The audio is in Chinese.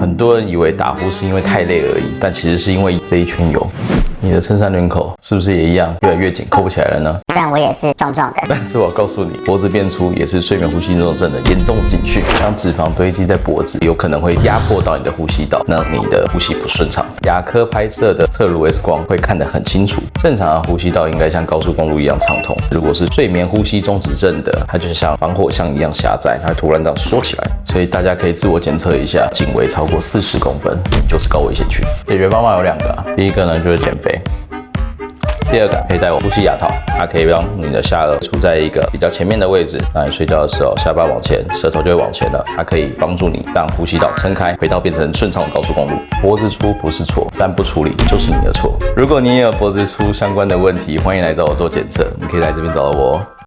很多人以为打呼是因为太累而已，但其实是因为这一圈油。你的衬衫领口是不是也一样越来越紧，扣不起来了呢？虽然我也是壮壮的，但是我告诉你，脖子变粗也是睡眠呼吸综合症的严重警讯。当脂肪堆积在脖子，有可能会压迫到你的呼吸道，让你的呼吸不顺畅。牙科拍摄的侧颅 X 光会看得很清楚。正常的呼吸道应该像高速公路一样畅通，如果是睡眠呼吸中止症的，它就像防火巷一样狭窄，它会突然这样缩起来。所以大家可以自我检测一下，颈围超过40公分就是高危险区。解决方法有2个啊，第一个呢就是减肥。第二个可以戴呼吸牙套，它可以让你的下颚处在一个比较前面的位置，让你睡觉的时候下巴往前，舌头就会往前了。它可以帮助你让呼吸道撑开，回到变成顺畅的高速公路。脖子粗不是错，但不处理就是你的错。如果你也有脖子粗相关的问题，欢迎来找我做检测，你可以来这边找到我哦。